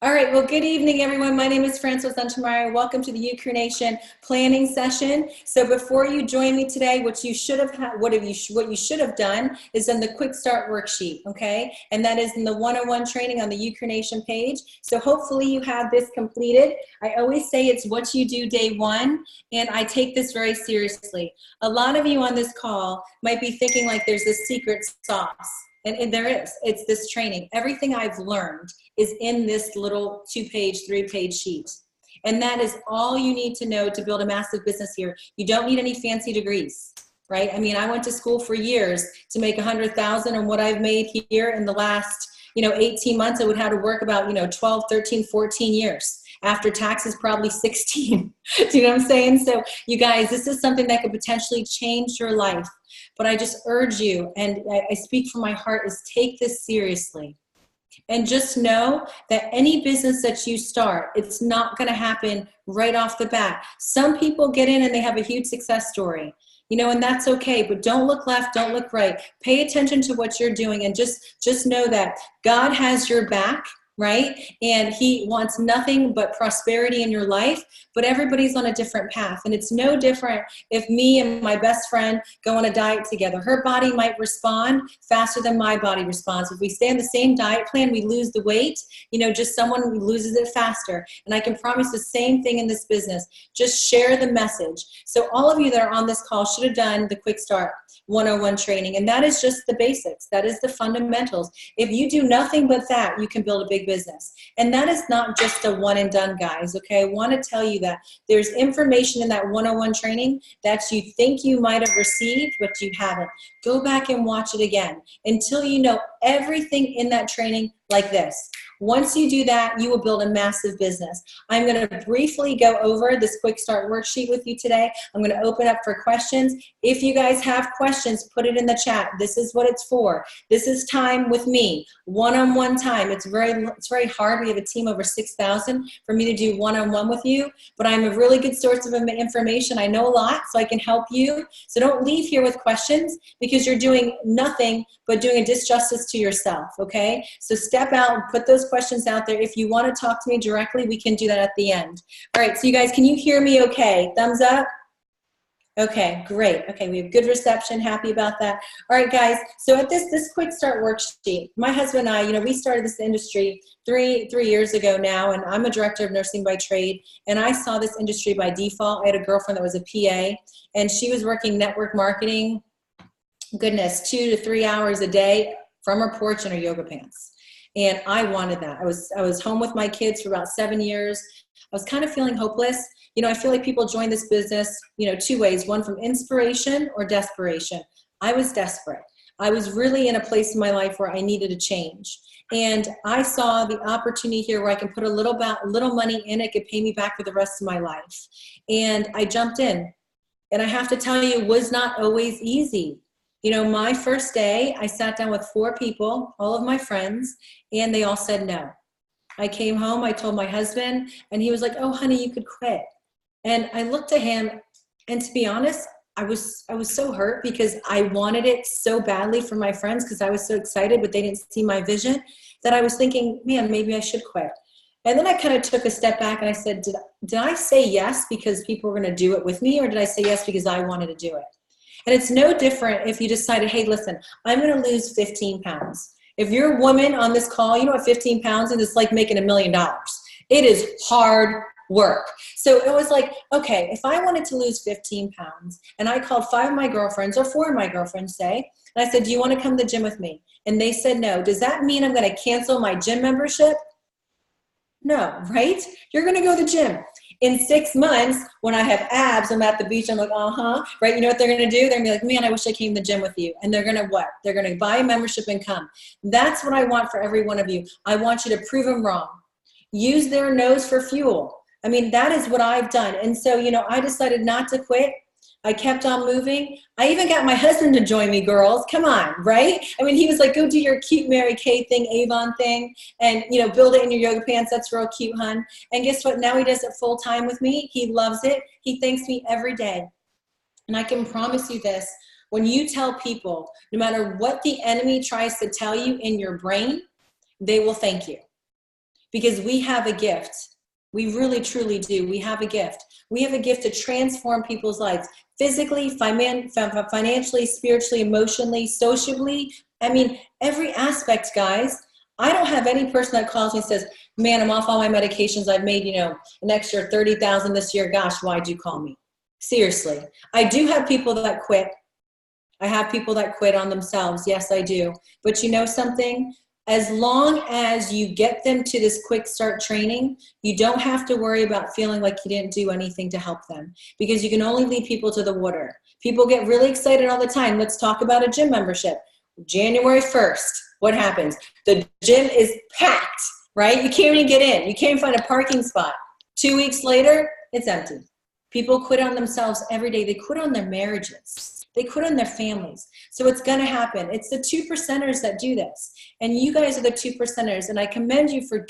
All right, well, good evening, everyone. My name is Francoise Untermeyer. Welcome to the Ukraine Nation planning session. So before you join me today, what you should have done is done the quick start worksheet, okay? And that is in the 101 training on the Ukraine Nation page. So hopefully you have this completed. I always say it's what you do day one, and I take this very seriously. A lot of you on this call might be thinking like there's this secret sauce. And there is. It's this training. Everything I've learned is in this little 2-page, 3-page sheet. And that is all you need to know to build a massive business here. You don't need any fancy degrees, right? I mean, I went to school for years to make 100,000, and what I've made here in the last, 18 months, I would have to work about, 12, 13, 14 years. After taxes, probably 16. Do you know what I'm saying? So you guys, this is something that could potentially change your life. But I just urge you, and I speak from my heart, is take this seriously. And just know that any business that you start, it's not going to happen right off the bat. Some people get in and they have a huge success story, and that's okay. But don't look left, don't look right. Pay attention to what you're doing, and just know that God has your back. Right? And he wants nothing but prosperity in your life, but everybody's on a different path. And it's no different if me and my best friend go on a diet together. Her body might respond faster than my body responds. If we stay on the same diet plan, we lose the weight, just someone who loses it faster. And I can promise the same thing in this business. Just share the message. So all of you that are on this call should have done the Quick Start 101 training. And that is just the basics. That is the fundamentals. If you do nothing but that, you can build a big business. And that is not just a one and done, guys. Okay. I want to tell you that there's information in that 101 training that you think you might have received, but you haven't. Go back and watch it again until you know everything in that training like this. Once you do that, you will build a massive business. I'm going to briefly go over this quick start worksheet with you today. I'm going to open up for questions. If you guys have questions, put it in the chat. This is what it's for. This is time with me, one-on-one time. It's very hard. We have a team over 6,000 for me to do one-on-one with you, but I'm a really good source of information. I know a lot, so I can help you. So don't leave here with questions, because you're doing nothing but doing a disjustice to yourself, okay? So step out and put those questions out there. If you want to talk to me directly, we can do that at the end. All right, so you guys, can you hear me okay? Thumbs up? Okay, great. Okay, we have good reception. Happy about that. All right, guys. So at this quick start worksheet, my husband and I, we started this industry three years ago now, and I'm a director of nursing by trade, and I saw this industry by default. I had a girlfriend that was a PA, and she was working network marketing, goodness, 2 to 3 hours a day from her porch in her yoga pants. And I wanted that. I was home with my kids for about 7 years. I was kind of feeling hopeless. I feel like people join this business, 2 ways, one from inspiration or desperation. I was desperate. I was really in a place in my life where I needed a change. And I saw the opportunity here where I can put a little money in. It could pay me back for the rest of my life. And I jumped in. And I have to tell you, it was not always easy. My first day, I sat down with 4 people, all of my friends, and they all said no. I came home, I told my husband, and he was like, "Oh, honey, you could quit." And I looked at him, and to be honest, I was so hurt, because I wanted it so badly for my friends, because I was so excited, but they didn't see my vision, that I was thinking, man, maybe I should quit. And then I kind of took a step back and I said, did I say yes because people were going to do it with me, or did I say yes because I wanted to do it? And it's no different if you decided, hey, listen, I'm going to lose 15 pounds. If you're a woman on this call, you know what 15 pounds is? It's like making $1 million. It is hard work. So it was like, okay, if I wanted to lose 15 pounds, and I called 5 of my girlfriends, or 4 of my girlfriends, say, and I said, do you want to come to the gym with me? And they said no. Does that mean I'm going to cancel my gym membership? No, right? You're going to go to the gym. In 6 months, when I have abs, I'm at the beach, I'm like, right? You know what they're going to do? They're going to be like, man, I wish I came to the gym with you. And they're going to what? They're going to buy a membership and come. That's what I want for every one of you. I want you to prove them wrong. Use their nose for fuel. I mean, that is what I've done. And so, I decided not to quit. I kept on moving. I even got my husband to join me, girls. Come on, right? I mean, he was like, go do your cute Mary Kay thing, Avon thing, and, build it in your yoga pants. That's real cute, hun. And guess what? Now he does it full time with me. He loves it. He thanks me every day. And I can promise you this, when you tell people, no matter what the enemy tries to tell you in your brain, they will thank you. because we have a gift. We really, truly do. We have a gift. We have a gift to transform people's lives physically, financially, spiritually, emotionally, socially. I mean, every aspect, guys. I don't have any person that calls me and says, man, I'm off all my medications. I've made, an extra 30,000 this year. Gosh, why'd you call me? Seriously. I do have people that quit. I have people that quit on themselves. Yes, I do. But you know something? As long as you get them to this quick start training, you don't have to worry about feeling like you didn't do anything to help them, because you can only lead people to the water. People get really excited all the time. Let's talk about a gym membership. January 1st, what happens? The gym is packed, right? You can't even get in. You can't find a parking spot. 2 weeks later, it's empty. People quit on themselves every day. They quit on their marriages. They quit on their families. So it's going to happen. It's the 2%ers that do this. And you guys are the 2%ers. And I commend you for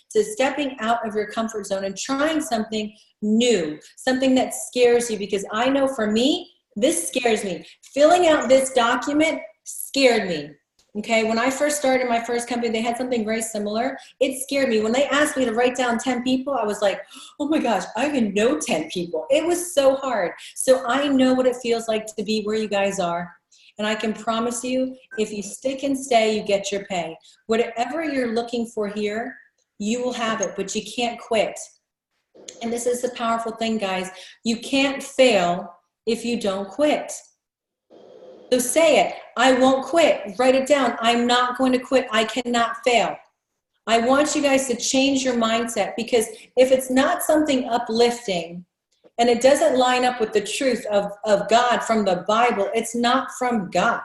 stepping out of your comfort zone and trying something new, something that scares you, because I know for me, this scares me. Filling out this document scared me. Okay, when I first started my first company, they had something very similar. It scared me. When they asked me to write down 10 people, I was like, oh my gosh, I even know 10 people. It was so hard. So I know what it feels like to be where you guys are. And I can promise you, if you stick and stay, you get your pay. Whatever you're looking for here, you will have it, but you can't quit. And this is the powerful thing, guys. You can't fail if you don't quit. So say it. I won't quit. Write it down. I'm not going to quit. I cannot fail. I want you guys to change your mindset, because if it's not something uplifting and it doesn't line up with the truth of God from the Bible, it's not from God.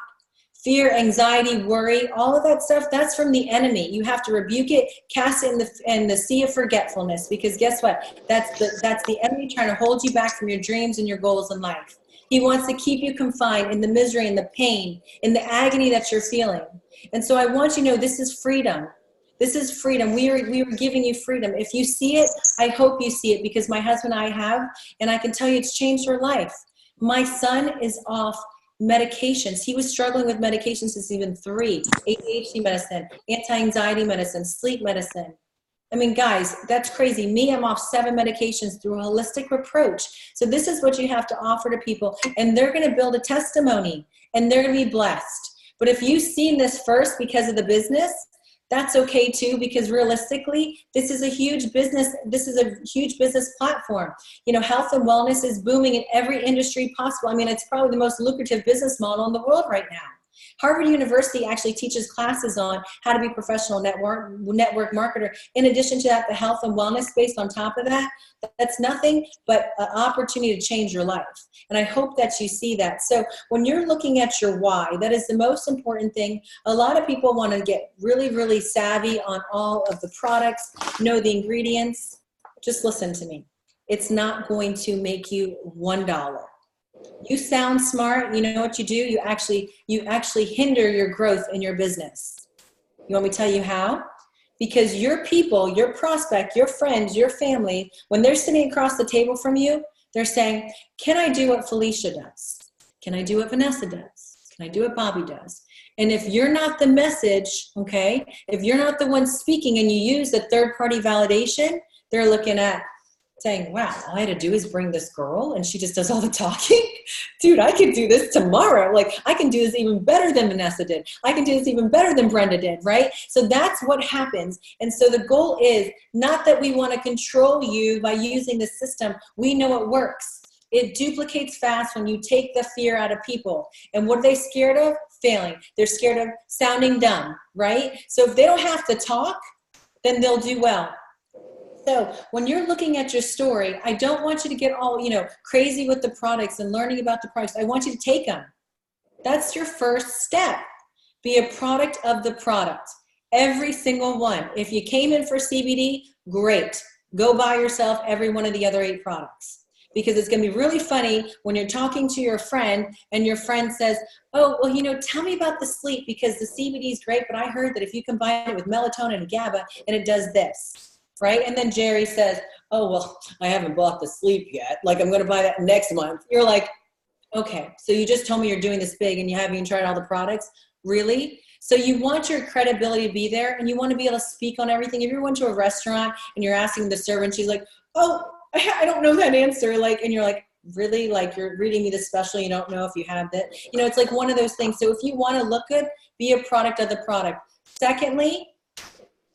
Fear, anxiety, worry, all of that stuff, that's from the enemy. You have to rebuke it, cast it in the sea of forgetfulness, because guess what? That's the enemy trying to hold you back from your dreams and your goals in life. He wants to keep you confined in the misery and the pain, in the agony that you're feeling. And so I want you to know this is freedom. This is freedom. We are giving you freedom. If you see it, I hope you see it, because my husband and I have, and I can tell you it's changed our life. My son is off medications. He was struggling with medications since even 3, ADHD medicine, anti-anxiety medicine, sleep medicine. I mean, guys, that's crazy. Me, I'm off 7 medications through a holistic approach. So this is what you have to offer to people, and they're going to build a testimony, and they're going to be blessed. But if you've seen this first because of the business, that's okay too, because realistically, this is a huge business. This is a huge business platform. Health and wellness is booming in every industry possible. I mean, it's probably the most lucrative business model in the world right now. Harvard University actually teaches classes on how to be a professional network marketer. In addition to that, the health and wellness based on top of that, that's nothing but an opportunity to change your life. And I hope that you see that. So when you're looking at your why, that is the most important thing. A lot of people want to get really, really savvy on all of the products, know the ingredients. Just listen to me. It's not going to make you $1. You sound smart. You know what you do? You actually hinder your growth in your business. You want me to tell you how? Because your people, your prospect, your friends, your family, when they're sitting across the table from you, they're saying, can I do what Felicia does? Can I do what Vanessa does? Can I do what Bobby does? And if you're not the message, okay, if you're not the one speaking and you use the third-party validation, they're looking at saying, wow, all I had to do is bring this girl and she just does all the talking. Dude, I could do this tomorrow. Like, I can do this even better than Vanessa did. I can do this even better than Brenda did, right? So that's what happens. And so the goal is not that we want to control you by using the system. We know it works. It duplicates fast when you take the fear out of people. And what are they scared of? Failing. They're scared of sounding dumb, right? So if they don't have to talk, then they'll do well. So when you're looking at your story, I don't want you to get all, crazy with the products and learning about the products. I want you to take them. That's your first step. Be a product of the product. Every single one. If you came in for CBD, great. Go buy yourself every one of the other 8 products. Because it's going to be really funny when you're talking to your friend and your friend says, oh, well, tell me about the sleep, because the CBD is great, but I heard that if you combine it with melatonin and GABA, and it does this. Right? And then Jerry says, oh, well, I haven't bought the sleep yet. Like, I'm going to buy that next month. You're like, okay, so you just told me you're doing this big and you haven't even tried all the products? Really? So you want your credibility to be there, and you want to be able to speak on everything. If you're going to a restaurant and you're asking the server and she's like, oh, I don't know that answer. Like, and you're like, really? Like, you're reading me this special, you don't know if you have that. You know, it's like one of those things. So if you want to look good, be a product of the product. Secondly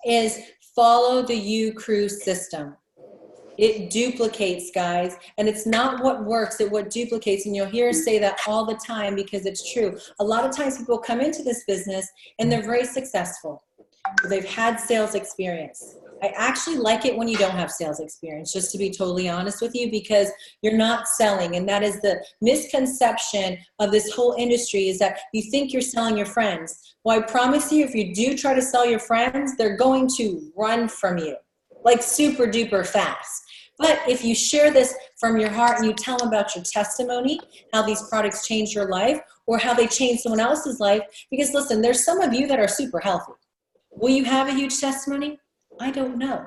is follow the U Crew system. It duplicates, guys, and it's not what works, it's what duplicates. And you'll hear us say that all the time because it's true. A lot of times people come into this business and they're very successful. They've had sales experience. I actually like it when you don't have sales experience, just to be totally honest with you, because you're not selling. And that is the misconception of this whole industry, is that you think you're selling your friends. Well, I promise you, if you do try to sell your friends, they're going to run from you, like super duper fast. But if you share this from your heart and you tell them about your testimony, how these products changed your life or how they changed someone else's life, because listen, there's some of you that are super healthy. Will you have a huge testimony? I don't know.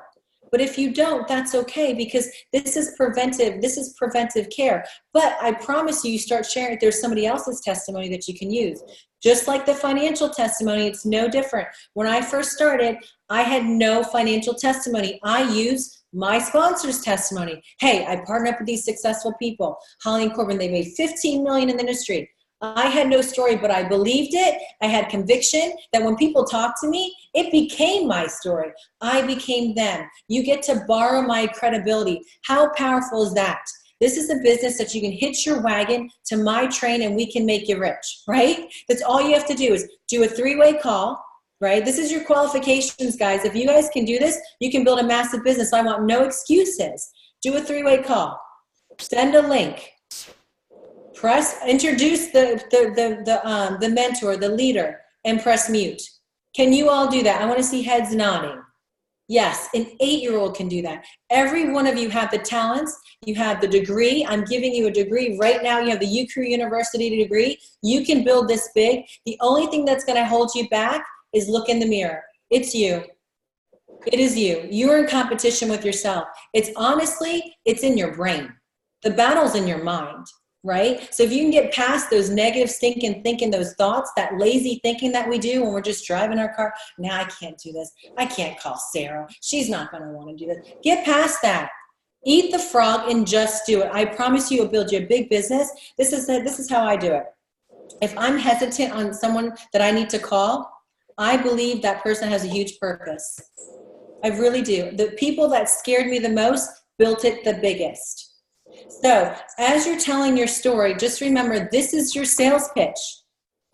But if you don't, that's okay, because this is preventive care. But I promise you start sharing, if there's somebody else's testimony that you can use. Just like the financial testimony, it's no different. When I first started, I had no financial testimony. I used my sponsor's testimony. Hey, I partnered up with these successful people. Holly and Corbin, they made $15 million in the industry. I had no story, but I believed it. I had conviction that when people talked to me, it became my story. I became them. You get to borrow my credibility. How powerful is that? This is a business that you can hitch your wagon to my train and we can make you rich, right? That's all you have to do is do a 3-way call, right? This is your qualifications, guys. If you guys can do this, you can build a massive business. I want no excuses. Do a 3-way call. Send a link. Introduce the mentor, the leader, and press mute. Can you all do that? I want to see heads nodding. Yes, an 8-year-old can do that. Every one of you have the talents. You have the degree. I'm giving you a degree right now. You have the UCRU University degree. You can build this big. The only thing that's going to hold you back is look in the mirror. It's you. It is you. You're in competition with yourself. It's in your brain. The battle's in your mind. Right? So if you can get past those negative stinking thinking, those thoughts, that lazy thinking that we do when we're just driving our car, now I can't do this. I can't call Sarah. She's not going to want to do this. Get past that. Eat the frog and just do it. I promise you, it'll build you a big business. This is how I do it. If I'm hesitant on someone that I need to call, I believe that person has a huge purpose. I really do. The people that scared me the most built it the biggest. So as you're telling your story, just remember, this is your sales pitch.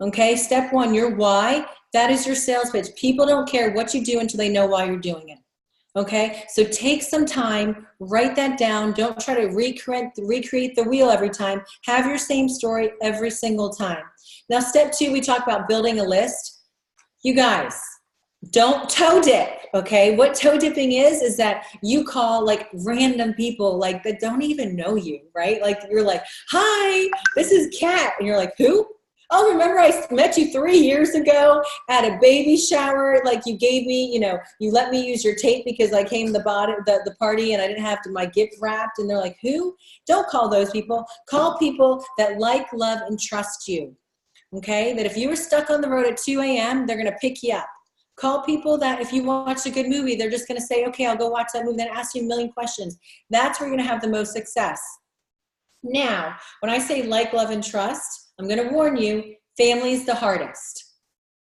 Okay, step 1, your why. That is your sales pitch. People don't care what you do until they know why you're doing it. Okay, so take some time, write that down. Don't try to recreate the wheel every time. Have your same story every single time. Now, step 2, we talk about building a list. You guys, don't toe dip, okay? What toe dipping is that you call like random people like that don't even know you, right? Like you're like, hi, this is Kat. And you're like, who? Oh, remember I met you 3 years ago at a baby shower. Like you gave me, you let me use your tape because I came to the party and I didn't have my gift wrapped. And they're like, who? Don't call those people. Call people that like, love, and trust you, okay? That if you were stuck on the road at 2 a.m., they're going to pick you up. Call people that if you watch a good movie, they're just going to say, okay, I'll go watch that movie, then ask you a million questions. That's where you're going to have the most success. Now, when I say like, love, and trust, I'm going to warn you, family's the hardest.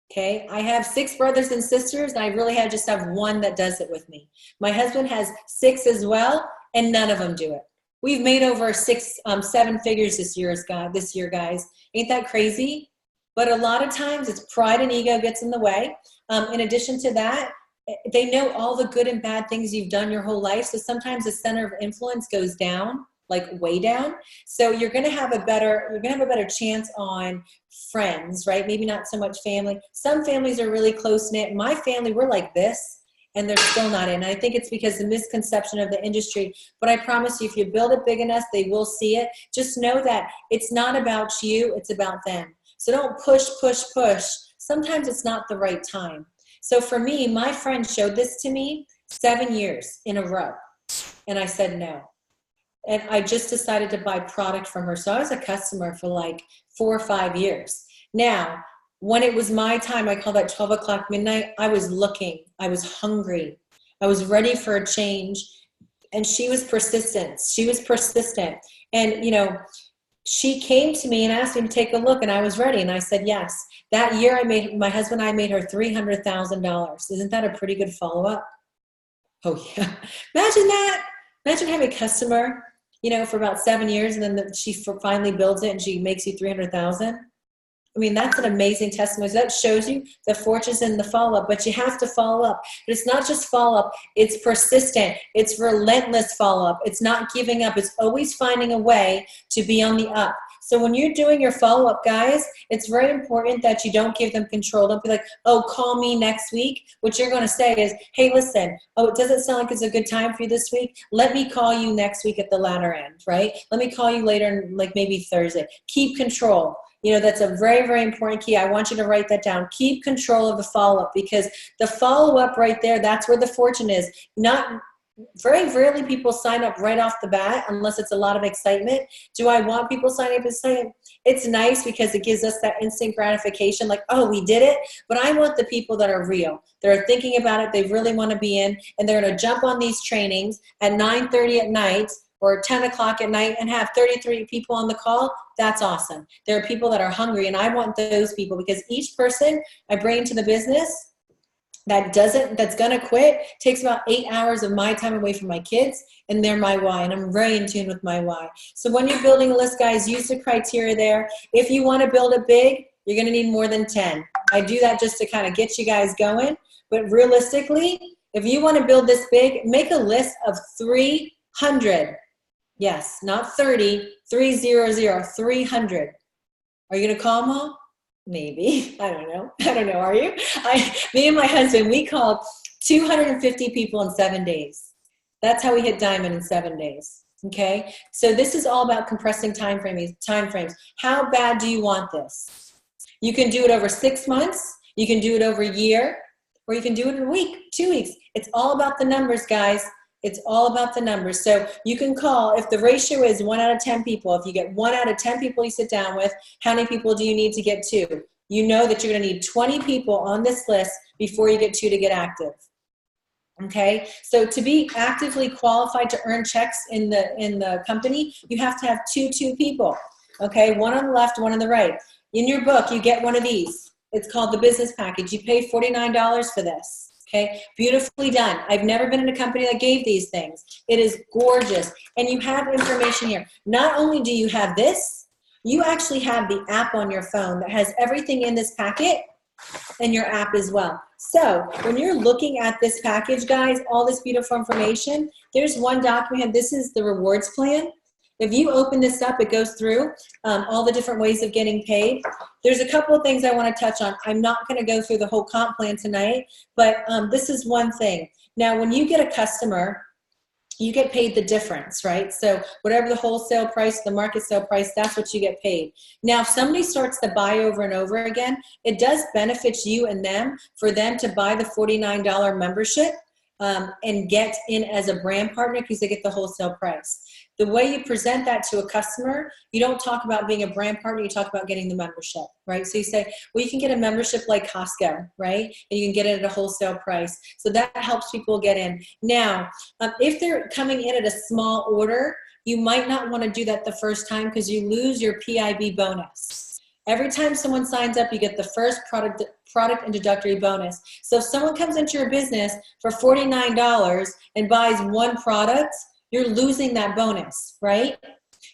Okay? I have 6 brothers and sisters, and I really just have one that does it with me. My husband has 6 as well, and none of them do it. We've made over 7 figures this year, guys. Ain't that crazy? But a lot of times it's pride and ego gets in the way. In addition to that, they know all the good and bad things you've done your whole life. So sometimes the center of influence goes down, like way down. So you're going to have a better chance on friends, right? Maybe not so much family. Some families are really close knit. My family, we're like this, and they're still not in. And I think it's because the misconception of the industry. But I promise you, if you build it big enough, they will see it. Just know that it's not about you, it's about them. So don't push. Sometimes it's not the right time. So for me, my friend showed this to me 7 years in a row. And I said no. And I just decided to buy product from her. So I was a customer for like 4 or 5 years. Now, when it was my time, I call that 12 o'clock midnight, I was looking, I was hungry, I was ready for a change. And she was persistent. She was persistent. And, you know, she came to me and asked me to take a look, and I was ready. And I said, yes. That year my husband and I made her $300,000. Isn't that a pretty good follow-up? Oh yeah. Imagine that. Imagine having a customer, you know, for about 7 years, and then she finally builds it and she makes you 300,000. I mean, that's an amazing testimony. That shows you the fortune's in the follow-up, but you have to follow up. But it's not just follow-up, it's persistent. It's relentless follow-up. It's not giving up. It's always finding a way to be on the up. So when you're doing your follow-up, guys, it's very important that you don't give them control. Don't be like, oh, call me next week. What you're going to say is, hey, listen, oh, it doesn't sound like it's a good time for you this week. Let me call you next week at the latter end, right? Let me call you later, like maybe Thursday. Keep control. You know, that's a very, very important key. I want you to write that down. Keep control of the follow-up, because the follow-up right there, that's where the fortune is. Not very rarely people sign up right off the bat unless it's a lot of excitement. Do I want people signing up and saying, it's nice because it gives us that instant gratification, like, oh, we did it. But I want the people that are real. They're thinking about it. They really want to be in, and they're going to jump on these trainings at 9:30 at night or 10 o'clock at night and have 33 people on the call. That's awesome. There are people that are hungry, and I want those people, because each person I bring into the business that's gonna quit takes about 8 hours of my time away from my kids, and they're my why, and I'm very in tune with my why. So when you're building a list, guys, use the criteria there. If you wanna build it big, you're gonna need more than 10. I do that just to kind of get you guys going, but realistically, if you wanna build this big, make a list of 300. Yes, not 30, 300, 300. Are you gonna call them all? Maybe. I don't know. I don't know. Are you? Me and my husband, we called 250 people in 7 days. That's how we hit diamond in 7 days. Okay. So this is all about compressing time frames. How bad do you want this? You can do it over 6 months. You can do it over a year, or you can do it in a week, 2 weeks. It's all about the numbers, guys. It's all about the numbers. So you can call, if the ratio is 1 out of 10 people, if you get 1 out of 10 people you sit down with, how many people do you need to get to? You know that you're going to need 20 people on this list before you get to get active. Okay, so to be actively qualified to earn checks in the company, you have to have two people. Okay, one on the left, one on the right. In your book, you get one of these. It's called the business package. You pay $49 for this. Okay, beautifully done. I've never been in a company that gave these things. It is gorgeous. And you have information here. Not only do you have this, you actually have the app on your phone that has everything in this packet, and your app as well. So when you're looking at this package, guys, all this beautiful information, there's one document. This is the rewards plan. If you open this up, it goes through all the different ways of getting paid. There's a couple of things I want to touch on. I'm not going to go through the whole comp plan tonight, but this is one thing. Now, when you get a customer, you get paid the difference, right? So whatever the wholesale price, the market sale price, that's what you get paid. Now, if somebody starts to buy over and over again, it does benefit you and them for them to buy the $49 membership and get in as a brand partner, because they get the wholesale price. The way you present that to a customer, you don't talk about being a brand partner, you talk about getting the membership, right? So you say, well, you can get a membership like Costco, right? And you can get it at a wholesale price. So that helps people get in. Now, if they're coming in at a small order, you might not want to do that the first time, because you lose your PIB bonus. Every time someone signs up, you get the first product introductory bonus. So if someone comes into your business for $49 and buys one product, you're losing that bonus, right?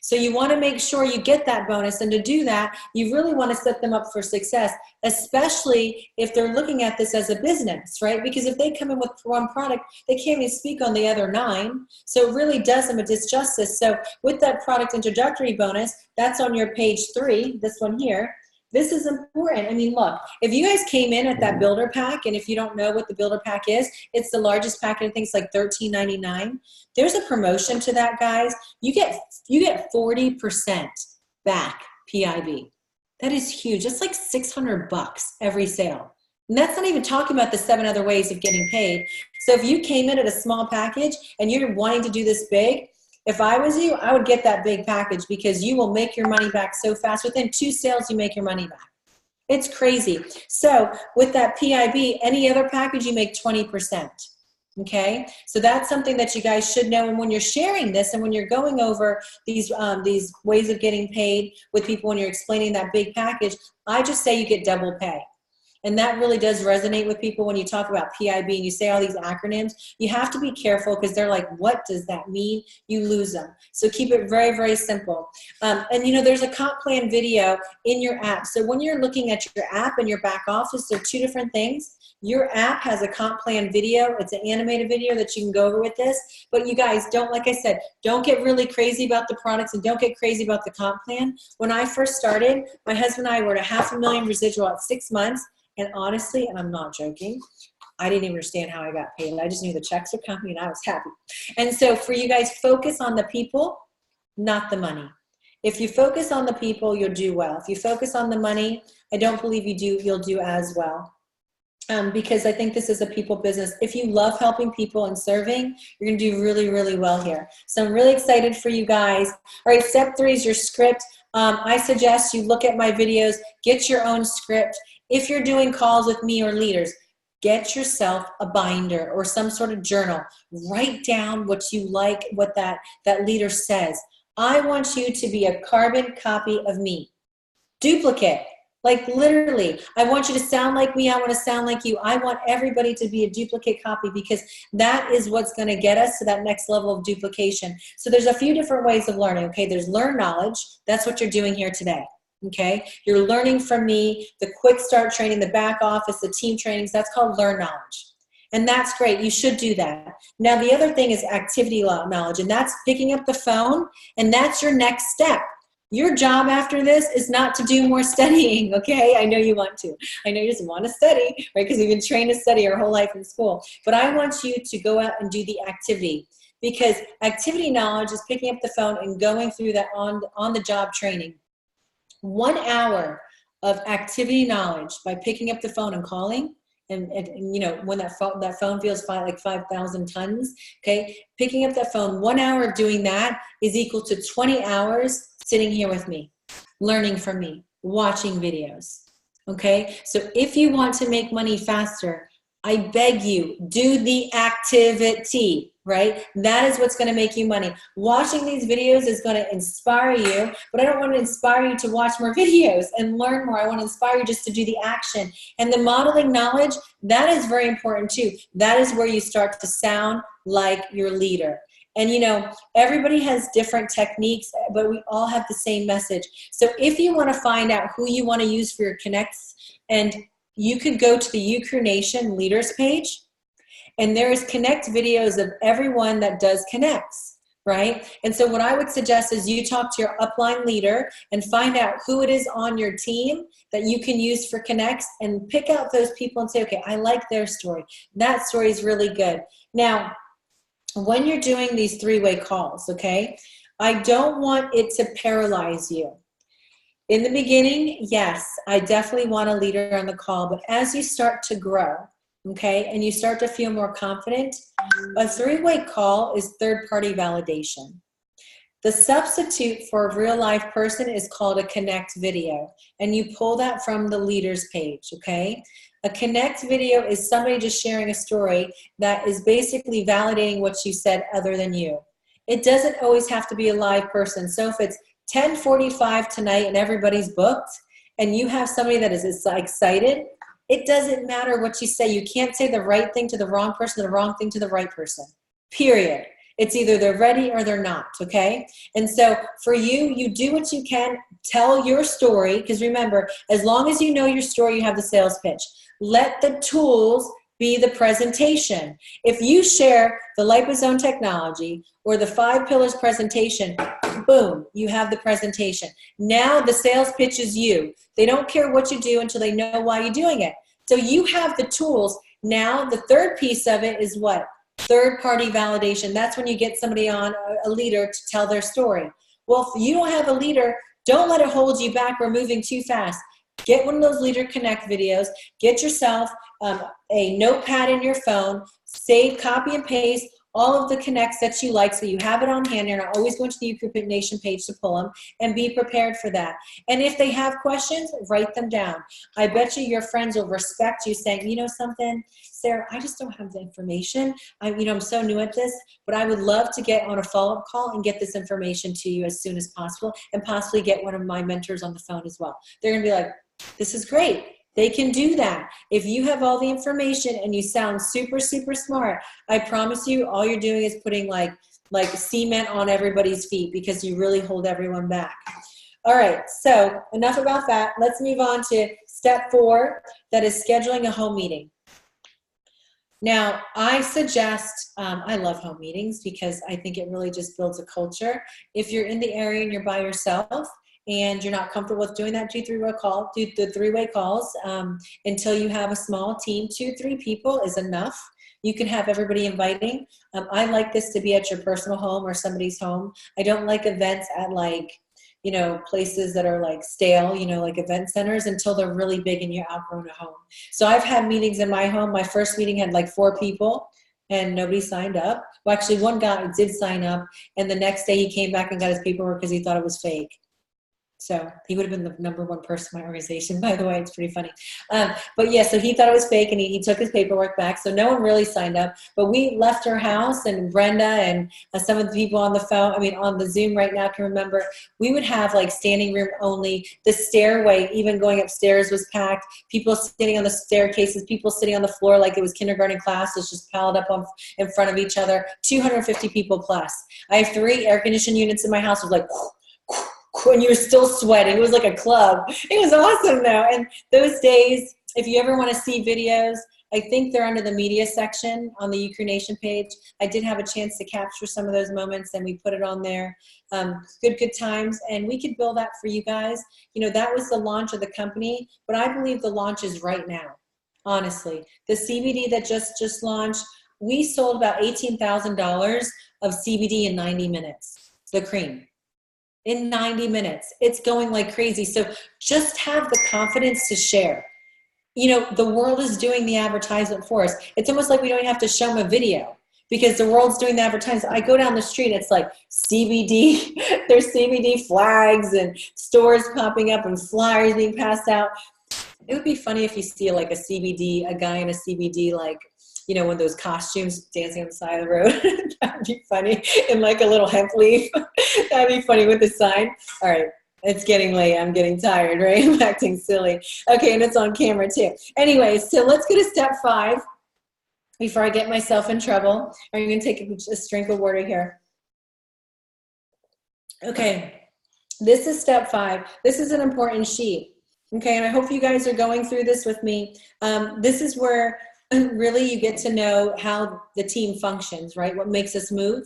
So you want to make sure you get that bonus, and to do that, you really want to set them up for success, especially if they're looking at this as a business, right? Because if they come in with one product, they can't even speak on the other 9. So it really does them a disjustice. So with that product introductory bonus, that's on your page 3, this one here. This is important. I mean, look, if you guys came in at that builder pack, and if you don't know what the builder pack is, it's the largest pack, and I think it's like $13.99. There's a promotion to that, guys. You get 40% back PIB. That is huge. That's like $600 every sale. And that's not even talking about the 7 other ways of getting paid. So if you came in at a small package and you're wanting to do this big, if I was you, I would get that big package, because you will make your money back so fast. Within 2 sales, you make your money back. It's crazy. So with that PIB, any other package, you make 20%. Okay, so that's something that you guys should know. And when you're sharing this and when you're going over these ways of getting paid with people, when you're explaining that big package, I just say you get double pay. And that really does resonate with people when you talk about PIB and you say all these acronyms. You have to be careful because they're like, what does that mean? You lose them. So keep it very, very simple. And you know, there's a comp plan video in your app. So when you're looking at your app and your back office, they're two different things. Your app has a comp plan video. It's an animated video that you can go over with this. But you guys don't, like I said, don't get really crazy about the products and don't get crazy about the comp plan. When I first started, my husband and I were at $500,000 residual at 6 months. And honestly, and I'm not joking, I didn't even understand how I got paid. I just knew the checks were coming and I was happy. And so for you guys, focus on the people, not the money. If you focus on the people, you'll do well. If you focus on the money, I don't believe you'll do as well. Because I think this is a people business. If you love helping people and serving, you're going to do really, really well here. So I'm really excited for you guys. All right, step 3 is your script. I suggest you look at my videos, get your own script. If you're doing calls with me or leaders, get yourself a binder or some sort of journal. Write down what you like, what that leader says. I want you to be a carbon copy of me. Duplicate. Like literally, I want you to sound like me. I want to sound like you. I want everybody to be a duplicate copy because that is what's going to get us to that next level of duplication. So there's a few different ways of learning, okay? There's learn knowledge. That's what you're doing here today, okay? You're learning from me, the quick start training, the back office, the team trainings. That's called learn knowledge. And that's great. You should do that. Now, the other thing is activity knowledge, and that's picking up the phone, and that's your next step. Your job after this is not to do more studying, okay? I know you want to. I know you just want to study, right? Because we've been trained to study our whole life in school. But I want you to go out and do the activity because activity knowledge is picking up the phone and going through that on-the-job training. 1 hour of activity knowledge by picking up the phone and calling, and you know, when that phone feels like 5,000 tons, okay? Picking up that phone, 1 hour of doing that is equal to 20 hours sitting here with me, learning from me, watching videos, okay? So if you want to make money faster, I beg you, do the activity, right? That is what's going to make you money. Watching these videos is going to inspire you, but I don't want to inspire you to watch more videos and learn more. I want to inspire you just to do the action. And the modeling knowledge, that is very important too. That is where you start to sound like your leader. And you know, everybody has different techniques, but we all have the same message. So if you want to find out who you want to use for your connects, and you could go to the UCrew Nation leaders page, and there is connect videos of everyone that does connects, right? And so what I would suggest is you talk to your upline leader and find out who it is on your team that you can use for connects and pick out those people and say, okay, I like their story. That story is really good. Now, when you're doing these three-way calls, okay, I don't want it to paralyze you. In the beginning, yes, I definitely want a leader on the call, but as you start to grow, okay, and you start to feel more confident, a three-way call is third-party validation. The substitute for a real-life person is called a connect video, and you pull that from the leaders page, okay? A connect video is somebody just sharing a story that is basically validating what you said other than you. It doesn't always have to be a live person. So if it's 10:45 tonight and everybody's booked and you have somebody that is excited, it doesn't matter what you say. You can't say the right thing to the wrong person, the wrong thing to the right person, period. It's either they're ready or they're not, okay? And so for you, you do what you can, tell your story, because remember, as long as you know your story, you have the sales pitch. Let the tools be the presentation. If you share the liposome technology or the 5 pillars presentation, boom, you have the presentation. Now the sales pitch is you. They don't care what you do until they know why you're doing it. So you have the tools. Now the third piece of it is what? Third-party validation. That's when you get somebody on, a leader, to tell their story. Well, if you don't have a leader, don't let it hold you back or moving too fast. Get one of those Leader Connect videos. Get yourself a notepad in your phone. Save, copy, and paste all of the connects that you like so you have it on hand. You're not always going to the Youth Nation page to pull them, and be prepared for that. And if they have questions, write them down. I bet you your friends will respect you saying, you know something, Sarah, I just don't have the information. I'm so new at this, but I would love to get on a follow-up call and get this information to you as soon as possible, and possibly get one of my mentors on the phone as well. They're going to be like, this is great. They can do that. If you have all the information and you sound super, super smart, I promise you all you're doing is putting like cement on everybody's feet, because you really hold everyone back. All right, so enough about that. Let's move on to step 4, that is scheduling a home meeting. Now, I suggest, I love home meetings because I think it really just builds a culture. If you're in the area and you're by yourself and you're not comfortable with doing that, do the three-way calls until you have a small team. 2-3 people is enough. You can have everybody inviting. I like this to be at your personal home or somebody's home. I don't like events at places that are like stale, like event centers, until they're really big and you're outgrown a home. So I've had meetings in my home. My first meeting had like 4 people and nobody signed up. Well, actually one guy did sign up, and the next day he came back and got his paperwork because he thought it was fake. So he would have been the #1 person in my organization, by the way. It's pretty funny. But yeah, so he thought it was fake, and he took his paperwork back. So no one really signed up. But we left our house, and Brenda and some of the people on the phone, on the Zoom right now can remember, we would have like standing room only. The stairway, even going upstairs, was packed. People sitting on the staircases, people sitting on the floor like it was kindergarten classes, just piled up in front of each other. 250 people plus. I have 3 air conditioning units in my house. It was like, and you were still sweating. It was like a club. It was awesome though. And those days, if you ever want to see videos, I think they're under the media section on the Youth Nation page. I did have a chance to capture some of those moments, and we put it on there. Good times. And we could build that for you guys. That was the launch of the company, but I believe the launch is right now. Honestly, the CBD that just launched, we sold about $18,000 of CBD in 90 minutes. The cream. In 90 minutes. It's going like crazy. So just have the confidence to share. The world is doing the advertisement for us. It's almost like we don't have to show them a video, because the world's doing the advertisement. I go down the street, it's like CBD, there's CBD flags and stores popping up and flyers being passed out. It would be funny if you see like a guy in a CBD, like, one of those costumes dancing on the side of the road. That would be funny. In like a little hemp leaf. That'd be funny with the sign. All right. It's getting late. I'm getting tired, right? I'm acting silly. Okay. And it's on camera too. Anyway, so let's go to step 5 before I get myself in trouble. I'm going to take a drink of water here. Okay. This is step 5. This is an important sheet. Okay. And I hope you guys are going through this with me. This is where really you get to know how the team functions, right? What makes us move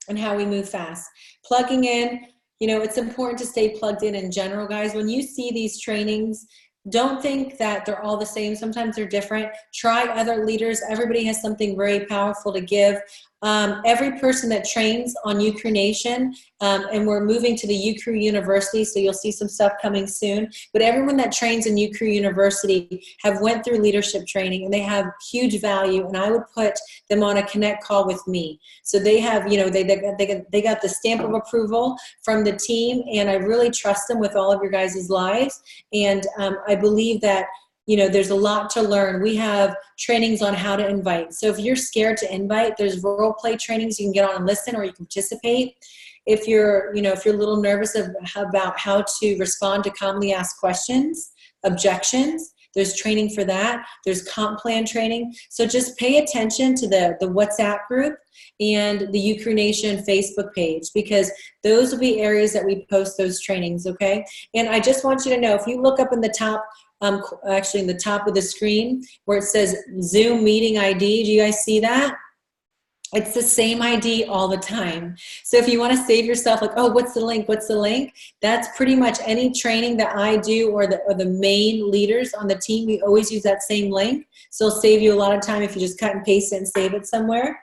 and how we move fast. Plugging in, it's important to stay plugged in general, guys. When you see these trainings, don't think that they're all the same. Sometimes they're different. Try other leaders. Everybody has something very powerful to give. Every person that trains on Youth Nation, and we're moving to the Youth University, so you'll see some stuff coming soon. But everyone that trains in Youth University have went through leadership training, and they have huge value. And I would put them on a connect call with me. So they have, they got the stamp of approval from the team, and I really trust them with all of your guys' lives. And I believe that there's a lot to learn. We have trainings on how to invite. So if you're scared to invite, there's role play trainings you can get on and listen, or you can participate. If you're a little nervous about how to respond to commonly asked questions, objections, there's training for that. There's comp plan training. So just pay attention to the WhatsApp group and the Youth Nation Facebook page, because those will be areas that we post those trainings, okay? And I just want you to know, if you look up in the top, actually in the top of the screen where it says Zoom meeting ID, do you guys see that? It's the same ID all the time. So if you want to save yourself, like, oh, what's the link? What's the link? That's pretty much any training that I do, or the main leaders on the team, we always use that same link. So it'll save you a lot of time if you just cut and paste it and save it somewhere.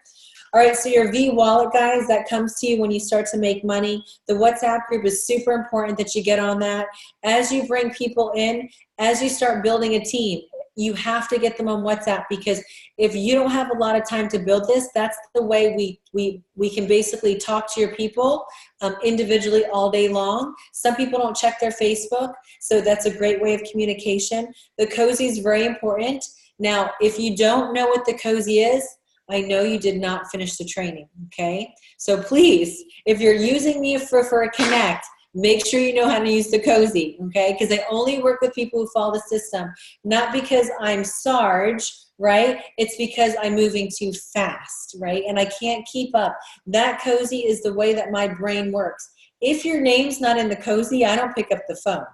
All right, so your V-Wallet, guys, that comes to you when you start to make money. The WhatsApp group is super important that you get on that. As you bring people in, as you start building a team, you have to get them on WhatsApp, because if you don't have a lot of time to build this, that's the way we can basically talk to your people individually all day long. Some people don't check their Facebook, so that's a great way of communication. The cozy is very important. Now, if you don't know what the cozy is, I know you did not finish the training, okay? So please, if you're using me for a connect, make sure you know how to use the cozy, okay? Because I only work with people who follow the system, not because I'm Sarge, right? It's because I'm moving too fast, right? And I can't keep up. That cozy is the way that my brain works. If your name's not in the cozy, I don't pick up the phone.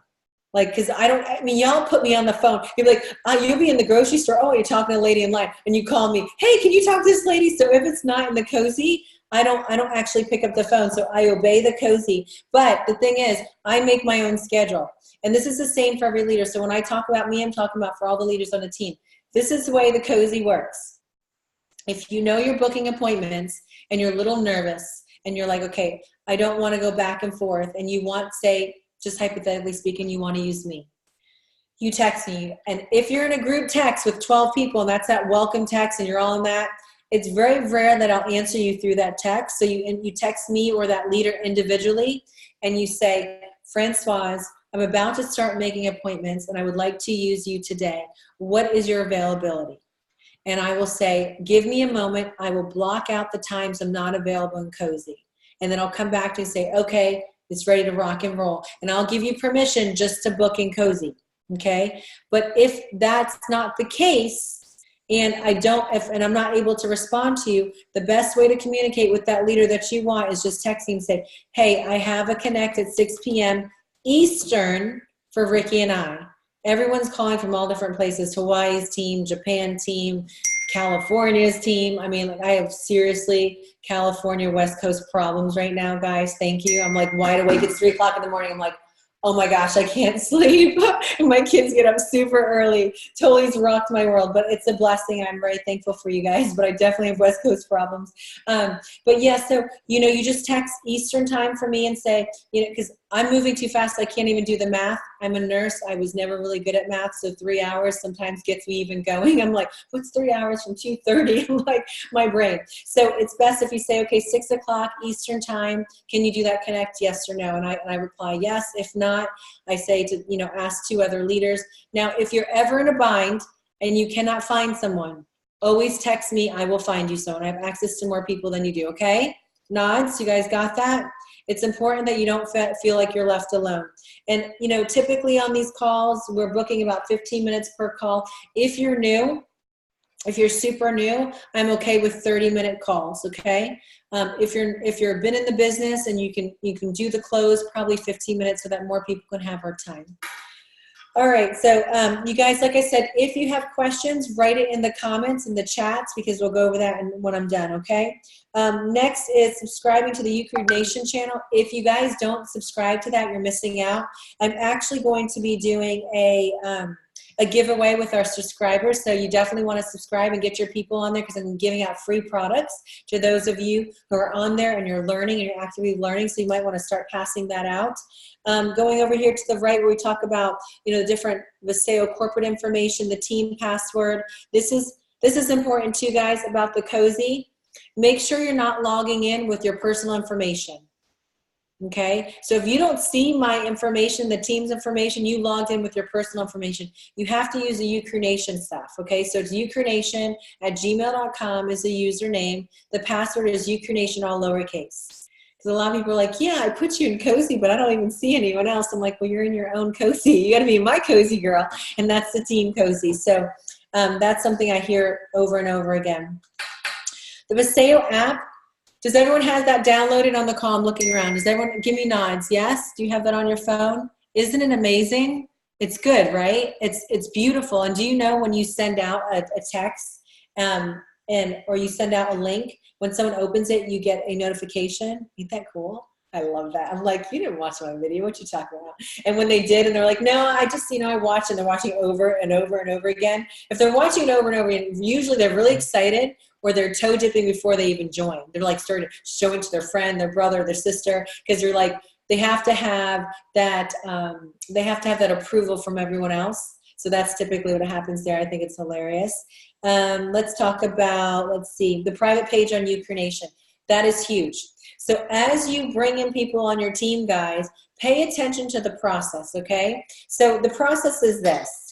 Like, because I mean, y'all put me on the phone. You'll be like, you'll be in the grocery store. Oh, you're talking to a lady in line. And you call me, hey, can you talk to this lady? So if it's not in the cozy, I don't actually pick up the phone. So I obey the cozy. But the thing is, I make my own schedule. And this is the same for every leader. So when I talk about me, I'm talking about for all the leaders on the team. This is the way the cozy works. If you know you're booking appointments and you're a little nervous and you're like, okay, I don't want to go back and forth, and you want, say, just hypothetically speaking, you want to use me. You text me. And if you're in a group text with 12 people and that's that welcome text and you're all in that, it's very rare that I'll answer you through that text. So you text me or that leader individually and you say, Francoise, I'm about to start making appointments and I would like to use you today. What is your availability? And I will say, give me a moment. I will block out the times I'm not available in cozy. And then I'll come back to you and say, okay, it's ready to rock and roll. And I'll give you permission just to book in cozy, okay? But if that's not the case, and and I'm not able to respond to you, the best way to communicate with that leader that you want is just texting and say, hey, I have a connect at 6 p.m. Eastern for Ricky and I. Everyone's calling from all different places, Hawaii's team, Japan team, California's team. I mean, like, I have seriously California West Coast problems right now, guys. Thank you. I'm like wide awake. It's 3 o'clock in the morning. I'm like, oh my gosh, I can't sleep. And my kids get up super early. Totally rocked my world, but it's a blessing. I'm very thankful for you guys, but I definitely have West Coast problems. But yeah, so, you just text Eastern time for me and say, because I'm moving too fast. I can't even do the math. I'm a nurse. I was never really good at math. So 3 hours sometimes gets me even going. I'm like, what's 3 hours from 2:30? I'm like, my brain. So it's best if you say, okay, 6 o'clock Eastern time. Can you do that connect? Yes or no? And I reply, yes. If not, I say to, ask 2 other leaders. Now, if you're ever in a bind and you cannot find someone, always text me. I will find you someone. I have access to more people than you do. Okay? Nods. You guys got that? It's important that you don't feel like you're left alone. And, typically on these calls, we're booking about 15 minutes per call. If you're new, if you're super new, I'm okay with 30-minute calls, okay? If you're been in the business and you can do the close, probably 15 minutes so that more people can have our time. All right, so you guys, like I said, if you have questions, write it in the comments, in the chats, because we'll go over that when I'm done, okay? Next is subscribing to the Ukraine Nation channel. If you guys don't subscribe to that, you're missing out. I'm actually going to be doing a giveaway with our subscribers, so you definitely want to subscribe and get your people on there, because I'm giving out free products to those of you who are on there and you're learning and you're actively learning, so you might want to start passing that out. Going over here to the right where we talk about, the different Viseo corporate information, the team password. This is important too, guys, about the cozy. Make sure you're not logging in with your personal information. Okay, so if you don't see my information, the team's information, you logged in with your personal information. You have to use the Ukraination stuff. Okay, so it's ukraination@gmail.com is the username. The password is Ukraination, all lowercase. Because a lot of people are like, yeah, I put you in cozy, but I don't even see anyone else. I'm like, well, you're in your own cozy. You got to be my cozy girl, and that's the team cozy. So that's something I hear over and over again. The Viseo app. Does everyone have that downloaded on the call? I'm looking around. Does everyone give me nods? Yes? Do you have that on your phone? Isn't it amazing? It's good, right? It's beautiful. And do you know when you send out a text or you send out a link, when someone opens it, you get a notification? Ain't that cool? I love that. I'm like, you didn't watch my video. What you talking about? And when they did, and they're like, no, I just, I watch, and they're watching over and over and over again. If they're watching it over and over again, usually they're really excited, or they're toe dipping before they even join. They're like starting showing to their friend, their brother, their sister, because they're like, they have to have that approval from everyone else. So that's typically what happens there. I think it's hilarious. Let's talk about, let's see, the private page on Ucronation. That is huge. So as you bring in people on your team, guys, pay attention to the process, okay? So the process is this.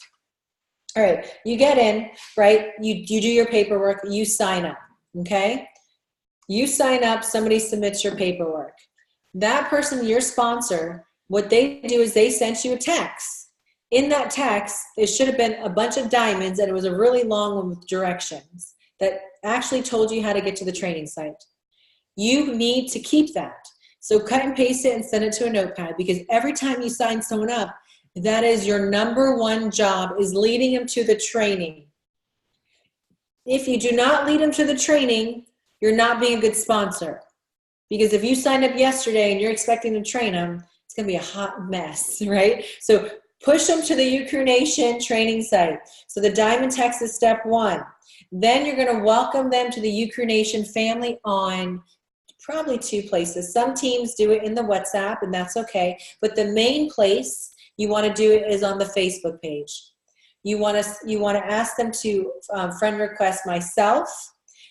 All right, you get in, right? You do your paperwork, you sign up, okay? You sign up, somebody submits your paperwork. That person, your sponsor, what they do is they sent you a text. In that text, it should have been a bunch of diamonds, and it was a really long one with directions that actually told you how to get to the training site. You need to keep that. So cut and paste it and send it to a notepad, because every time you sign someone up, that is your number one job, is leading them to the training. If you do not lead them to the training, you're not being a good sponsor. Because if you signed up yesterday and you're expecting to train them, it's going to be a hot mess, right? So push them to the Ucronation training site. So the diamond text is step one. Then you're going to welcome them to the Ucronation family on probably two places. Some teams do it in the WhatsApp, and that's okay. But the main place you want to do it is on the Facebook page. You want to ask them to friend request myself.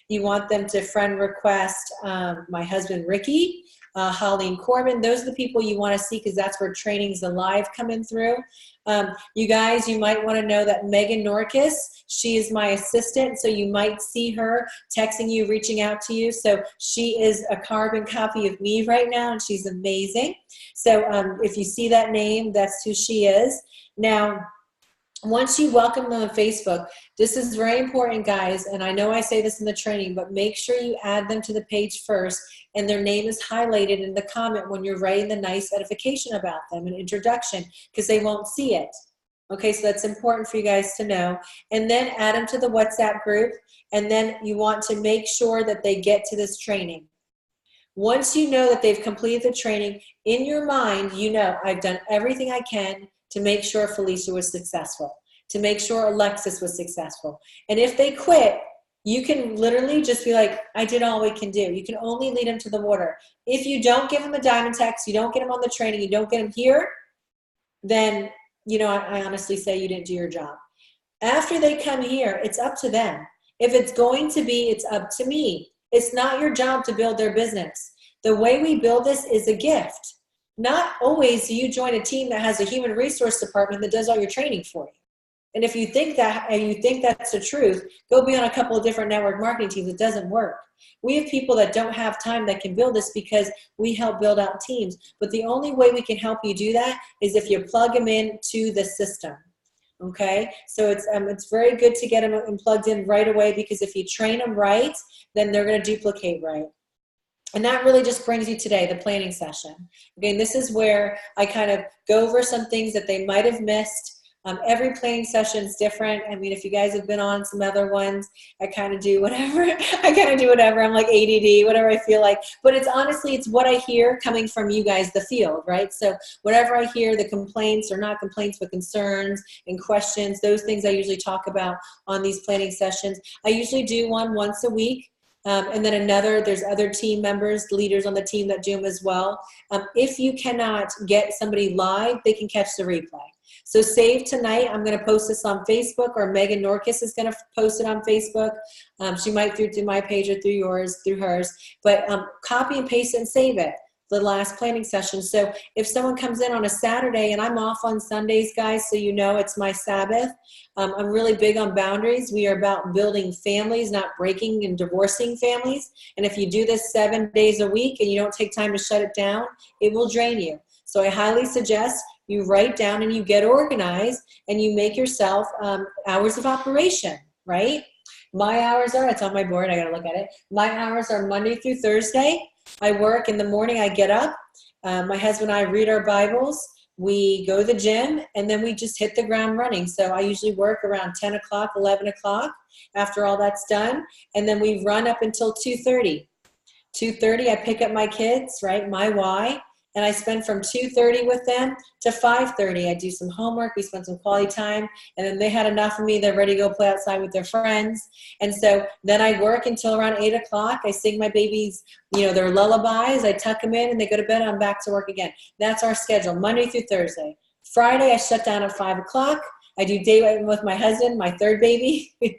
You want them to friend request my husband, Ricky, Holly and Corbin. Those are the people you want to see, because that's where trainings alive coming through. You guys, you might want to know that Megan Norcus, she is my assistant, so you might see her texting you, reaching out to you. So she is a carbon copy of me right now, and she's amazing. So if you see that name, that's who she is. Now, once you welcome them on Facebook, this is very important, guys, and I know I say this in the training, but make sure you add them to the page first, and their name is highlighted in the comment when you're writing the nice edification about them, an introduction, because they won't see it. Okay, so that's important for you guys to know. And then add them to the WhatsApp group, and then you want to make sure that they get to this training. Once you know that they've completed the training, in your mind, you know, I've done everything I can to make sure Felicia was successful, to make sure Alexis was successful. And if they quit, you can literally just be like, I did all we can do. You can only lead them to the water. If you don't give them the diamond text, you don't get them on the training, you don't get them here, then, you know, I honestly say you didn't do your job. After they come here, it's up to them. If it's going to be, it's up to me. It's not your job to build their business. The way we build this is a gift. Not always do you join a team that has a human resource department that does all your training for you. And if you think that, and you think that's the truth, go be on a couple of different network marketing teams. It doesn't work. We have people that don't have time that can build this, because we help build out teams. But the only way we can help you do that is if you plug them into the system. Okay, so it's very good to get them plugged in right away, because if you train them right, then they're going to duplicate right. And that really just brings you today, the planning session. Again, this is where I kind of go over some things that they might have missed. Every planning session is different. I mean, if you guys have been on some other ones, I kind of do whatever. I'm like ADD, whatever I feel like. But it's honestly, it's what I hear coming from you guys, the field, right? So whatever I hear, the complaints, or not complaints, but concerns and questions, those things I usually talk about on these planning sessions. I usually do one once a week. And then there's other team members, leaders on the team that do them as well. If you cannot get somebody live, they can catch the replay. So save tonight. I'm going to post this on Facebook, or Megan Norcus is going to post it on Facebook. She might through my page or through hers. But copy and paste it and save it, the last planning session. So if someone comes in on a Saturday, and I'm off on Sundays, guys, so you know it's my Sabbath. I'm really big on boundaries. We are about building families, not breaking and divorcing families. And if you do this 7 days a week and you don't take time to shut it down, it will drain you. So I highly suggest you write down and you get organized, and you make yourself hours of operation, right? My hours are, it's on my board, I gotta look at it. My hours are Monday through Thursday. I work in the morning, I get up. My husband and I read our Bibles. We go to the gym, and then we just hit the ground running. So I usually work around 10 o'clock, 11 o'clock after all that's done. And then we run up until 2:30. 2:30, I pick up my kids, right, my Y. And I spend from 2:30 with them to 5:30. I do some homework, we spend some quality time, and then they had enough of me, they're ready to go play outside with their friends. And so then I work until around 8 o'clock. I sing my babies, their lullabies, I tuck them in, and they go to bed, and I'm back to work again. That's our schedule, Monday through Thursday. Friday, I shut down at 5 o'clock, I do date with my husband, my third baby, and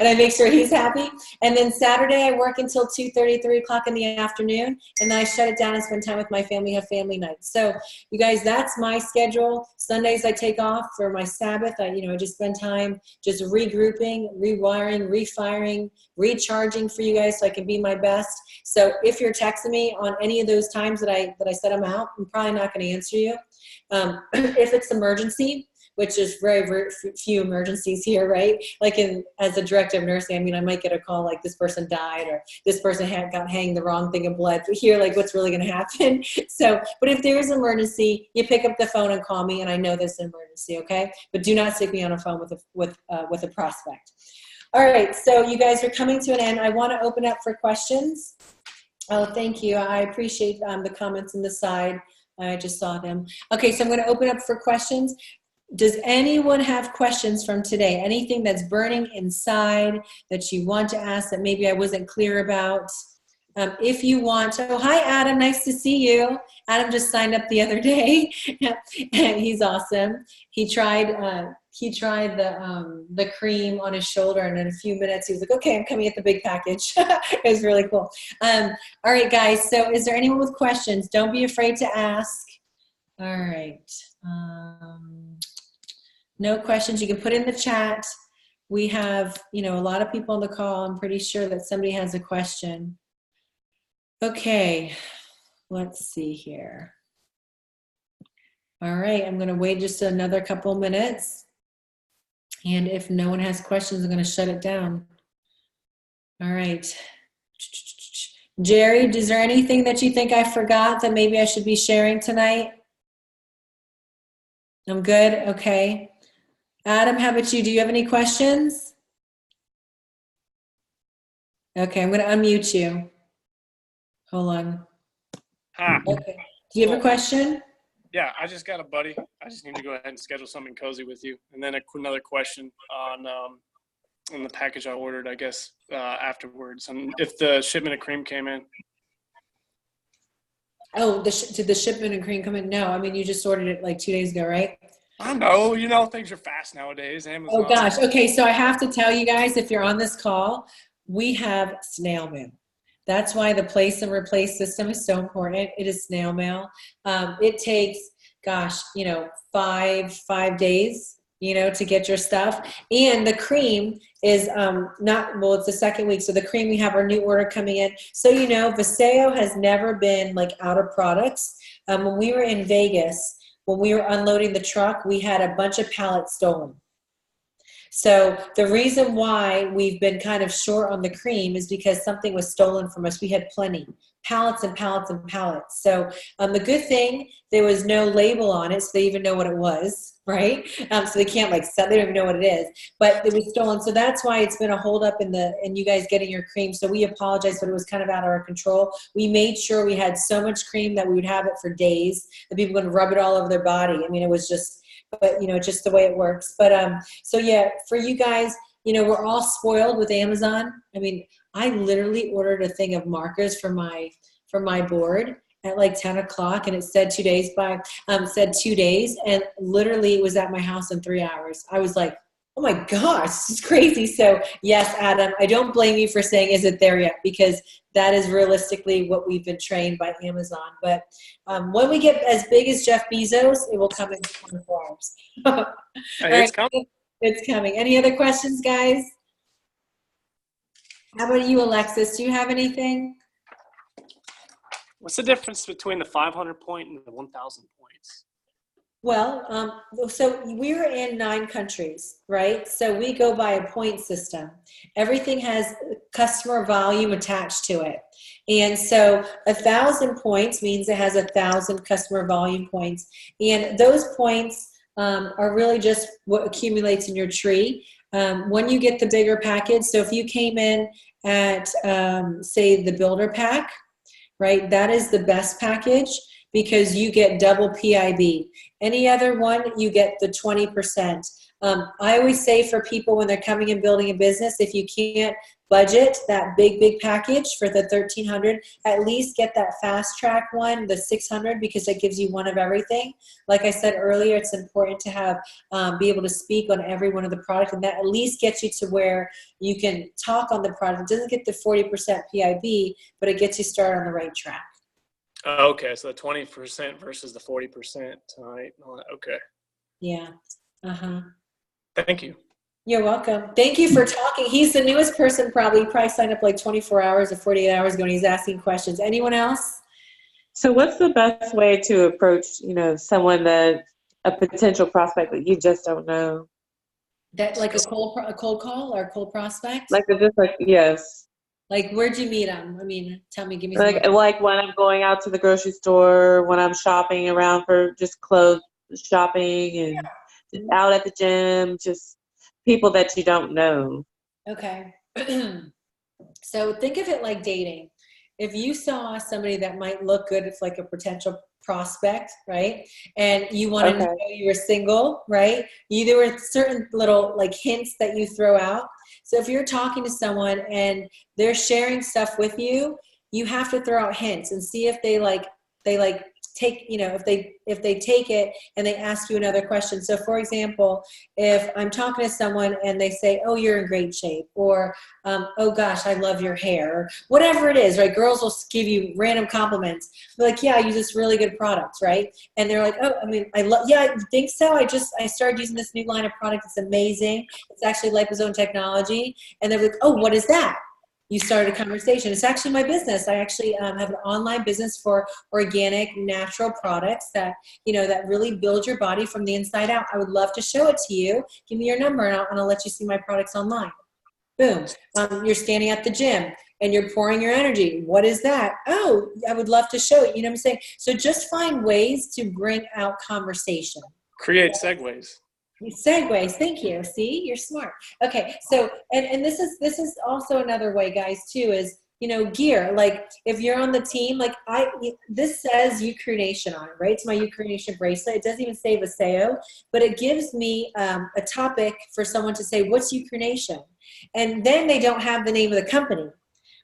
I make sure he's happy. And then Saturday I work until 2:30, 3 o'clock in the afternoon, and then I shut it down and spend time with my family, have family nights. So you guys, that's my schedule. Sundays I take off for my Sabbath. I just spend time just regrouping, rewiring, refiring, recharging for you guys so I can be my best. So if you're texting me on any of those times that I said I'm out, I'm probably not going to answer you. If it's emergency, which is very, very few emergencies here, right? Like as a director of nursing, I mean, I might get a call like this person died or this person got hanged the wrong thing of blood. But here, like what's really going to happen? So, but if there's an emergency, you pick up the phone and call me, and I know there's an emergency, okay? But do not stick me on a phone with a prospect. All right, so you guys are coming to an end. I want to open up for questions. Oh, thank you. I appreciate the comments on the side. I just saw them. Okay, so I'm going to open up for questions. Does anyone have questions from today? Anything that's burning inside that you want to ask that maybe I wasn't clear about? If you want to, oh, hi Adam, nice to see you. Adam just signed up the other day. He's awesome. He tried the cream on his shoulder, and in a few minutes he was like, okay, I'm coming at the big package. It was really cool. All right, guys, so is there anyone with questions? Don't be afraid to ask. All right. No questions. You can put in the chat. We have, a lot of people on the call. I'm pretty sure that somebody has a question. Okay, let's see here. All right, I'm going to wait just another couple minutes. And if no one has questions, I'm going to shut it down. All right. Jerry, is there anything that you think I forgot that maybe I should be sharing tonight? I'm good? Okay. Adam, how about you? Do you have any questions? Okay, I'm going to unmute you. Hold on. Hi. Okay. Do you have a question? Yeah, I just got a buddy. I just need to go ahead and schedule something cozy with you. And then another question on the package I ordered, I guess, afterwards. And if the shipment of cream came in. Oh, did the shipment of cream come in? No, I mean, you just ordered it like 2 days ago, right? I know, things are fast nowadays. Amazon. Oh gosh. Okay, so I have to tell you guys, if you're on this call, we have snail mail. That's why the place and replace system is so important. It is snail mail. It takes, gosh, 5 days, to get your stuff. And the cream is it's the second week. So the cream, we have our new order coming in. So, Viseo has never been like out of products. When we were in Vegas, when we were unloading the truck, we had a bunch of pallets stolen. So the reason why we've been kind of short on the cream is because something was stolen from us. We had plenty, pallets and pallets and pallets. So the good thing, there was no label on it, so they even know what it was, right? So they can't they don't even know what it is, but it was stolen. So that's why it's been a hold up in you guys getting your cream. So we apologize, but it was kind of out of our control. We made sure we had so much cream that we would have it for days, that people would rub it all over their body. I mean, it was just, but just the way it works. But so yeah, for you guys, we're all spoiled with Amazon. I mean, I literally ordered a thing of markers for my board at like 10 o'clock, and it said 2 days said 2 days, and literally it was at my house in 3 hours. I was like, oh my gosh, this is crazy. So yes, Adam, I don't blame you for saying, is it there yet? Because that is realistically what we've been trained by Amazon. But when we get as big as Jeff Bezos, it will come in 24 hours. It's coming. It's coming. Any other questions, guys? How about you, Alexis? Do you have anything? What's the difference between the 500 point and the 1,000 points? Well, so we're in 9 countries, right? So we go by a point system. Everything has customer volume attached to it. And so 1,000 points means it has 1,000 customer volume points. And those points are really just what accumulates in your tree. When you get the bigger package, so if you came in at, say, the builder pack, right, that is the best package because you get double PIB. Any other one, you get the 20%. I always say for people when they're coming and building a business, if you can't budget that big package for the 1,300, at least get that fast track one, the 600, because it gives you one of everything. Like I said earlier, it's important to have be able to speak on every one of the products, and that at least gets you to where you can talk on the product. It doesn't get the 40% PIB, but it gets you started on the right track. Okay, so the 20% versus the 40% tonight. Okay. Yeah. Thank you. You're welcome. Thank you for talking. He's the newest person, probably signed up like 24 hours or 48 hours ago, and he's asking questions. Anyone else? So what's the best way to approach, someone that a potential prospect that you just don't know? That like a cold call or a cold prospect? Yes. Like, where'd you meet him? I mean, tell me, give me some. Like when I'm going out to the grocery store, when I'm shopping around for just clothes shopping, and just out at the gym, just people that you don't know. Okay. So think of it like dating. If you saw somebody that might look good, it's like a potential prospect, right? And you wanted to know you were single, right? There were certain little like hints that you throw out. So if you're talking to someone and they're sharing stuff with you, you have to throw out hints and see if they take, if they take it and they ask you another question. So for example, if I'm talking to someone and they say, oh, you're in great shape, or oh gosh, I love your hair, or whatever it is, right? Girls will give you random compliments. They're like, yeah, I use this really good product, right? And they're like, oh, I think so. I started using this new line of product. It's amazing. It's actually liposome technology. And they're like, oh, what is that? You started a conversation. It's actually my business. I actually have an online business for organic, natural products that, that really build your body from the inside out. I would love to show it to you. Give me your number and I'll let you see my products online. Boom. You're standing at the gym and you're pouring your energy. What is that? Oh, I would love to show it. You know what I'm saying? So just find ways to bring out conversation. Create segues. Segues, thank you. See, you're smart. Okay, so and this is also another way, guys, too, is gear. Like if you're on the team, like this says Ucreation on it, right? It's my Ucreation bracelet. It doesn't even say Viseo, but it gives me a topic for someone to say, what's Ucreation? And then they don't have the name of the company.